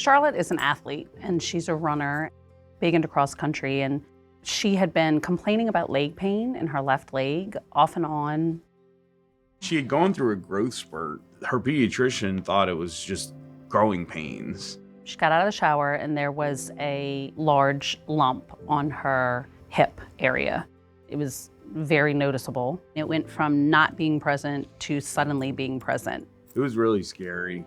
Charlotte is an athlete and she's a runner, big into cross country, and she had been complaining about leg pain in her left leg off and on. She had gone through a growth spurt. Her pediatrician thought it was just growing pains. She got out of the shower and there was a large lump on her hip area. It was very noticeable. It went from not being present to suddenly being present. It was really scary.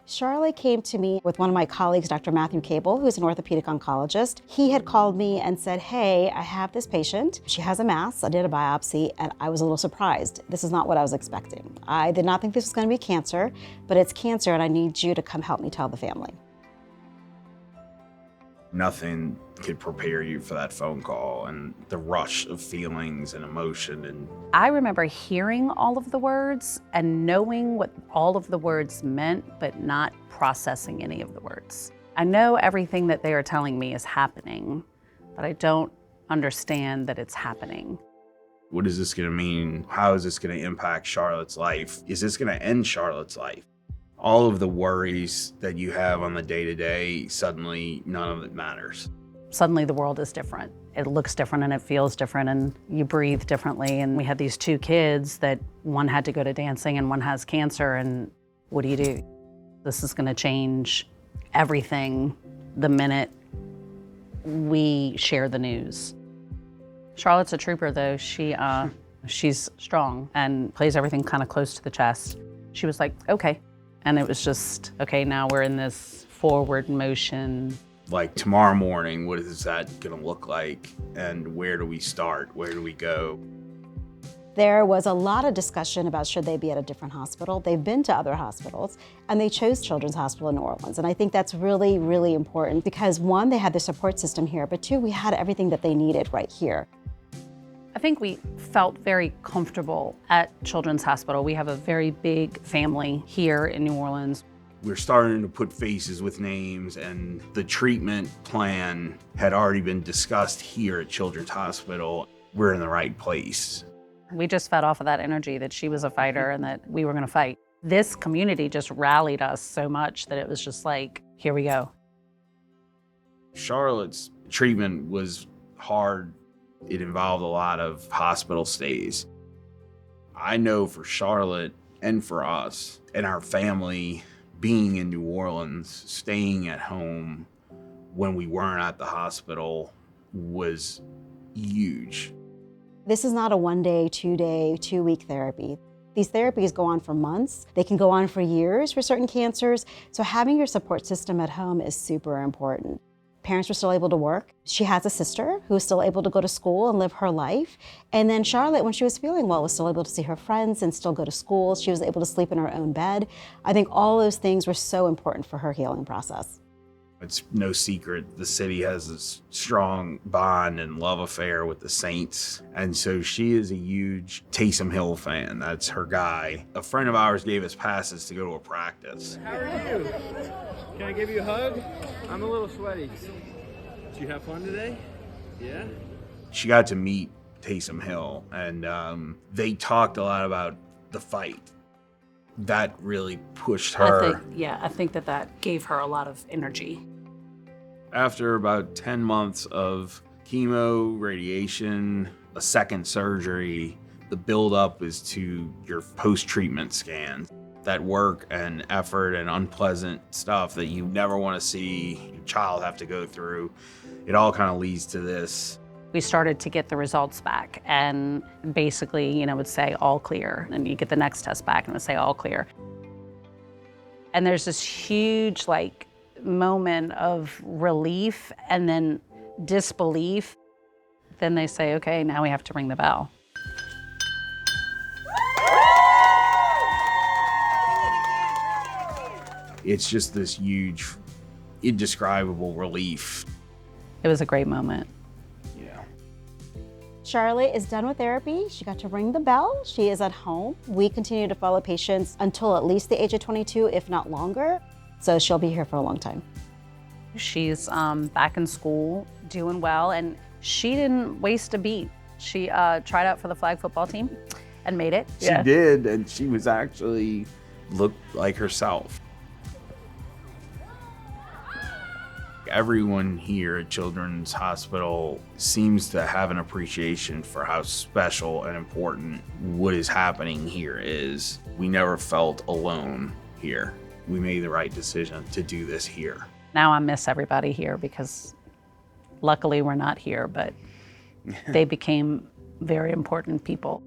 Charlotte came to me with one of my colleagues, Dr. Matthew Cable, who's an orthopedic oncologist. He had called me and said, hey, I have this patient. She has a mass. I did a biopsy, and I was a little surprised. This is not what I was expecting. I did not think this was going to be cancer, but it's cancer, and I need you to come help me tell the family. Nothing could prepare you for that phone call and the rush of feelings and emotion. And I remember hearing all of the words and knowing what all of the words meant, but not processing any of the words. I know everything that they are telling me is happening, but I don't understand that it's happening. what is this going to mean? How is this going to impact Charlotte's life? Is this going to end Charlotte's life? All of the worries that you have on the day-to-day, suddenly none of it matters. Suddenly the world is different. It looks different and it feels different and you breathe differently. And we had these two kids that one had to go to dancing and one has cancer, and what do you do? This is gonna change everything the minute we share the news. Charlotte's a trooper though. She's strong and plays everything kind of close to the chest. She was like, okay. And it was just, okay, now we're in this forward motion. Like tomorrow morning, what is that gonna look like? And where do we start? Where do we go? There was a lot of discussion about should they be at a different hospital. They've been to other hospitals, and they chose Children's Hospital in New Orleans. And I think that's really, really important because one, they had the support system here, but two, we had everything that they needed right here. I think we felt very comfortable at Children's Hospital. We have a very big family here in New Orleans. We're starting to put faces with names, and the treatment plan had already been discussed here at Children's Hospital. We're in the right place. We just fed off of that energy that she was a fighter and that we were gonna fight. This community just rallied us so much that it was just like, here we go. Charlotte's treatment was hard. It involved a lot of hospital stays. I know for Charlotte and for us and our family, being in New Orleans, staying at home when we weren't at the hospital was huge. This is not a 1 day, 2 day, 2 week therapy. These therapies go on for months. They can go on for years for certain cancers. So having your support system at home is super important. Parents were still able to work. She has a sister who was still able to go to school and live her life. And then Charlotte, when she was feeling well, was still able to see her friends and still go to school. She was able to sleep in her own bed. I think all those things were so important for her healing process. It's no secret the city has this strong bond and love affair with the Saints. And so she is a huge Taysom Hill fan. That's her guy. A friend of ours gave us passes to go to a practice. How are you? Can I give you a hug? I'm a little sweaty. Did you have fun today? Yeah? She got to meet Taysom Hill, and they talked a lot about the fight. That really pushed her. I think that gave her a lot of energy. After about 10 months of chemo, radiation, a second surgery, the buildup is to your post-treatment scan. That work and effort and unpleasant stuff that you never want to see your child have to go through, it all kind of leads to this. We started to get the results back and basically, it would say all clear. And you get the next test back and it would say all clear. And there's this huge moment of relief and then disbelief. Then they say, okay, now we have to ring the bell. It's just this huge, indescribable relief. It was a great moment. Yeah. Charlotte is done with therapy. She got to ring the bell. She is at home. We continue to follow patients until at least the age of 22, if not longer. So she'll be here for a long time. She's back in school, doing well, and she didn't waste a beat. She tried out for the flag football team and made it. She did, and she was actually looked like herself. everyone here at Children's Hospital seems to have an appreciation for how special and important what is happening here is. We never felt alone here. We made the right decision to do this here. Now I miss everybody here because luckily we're not here, but they became very important people.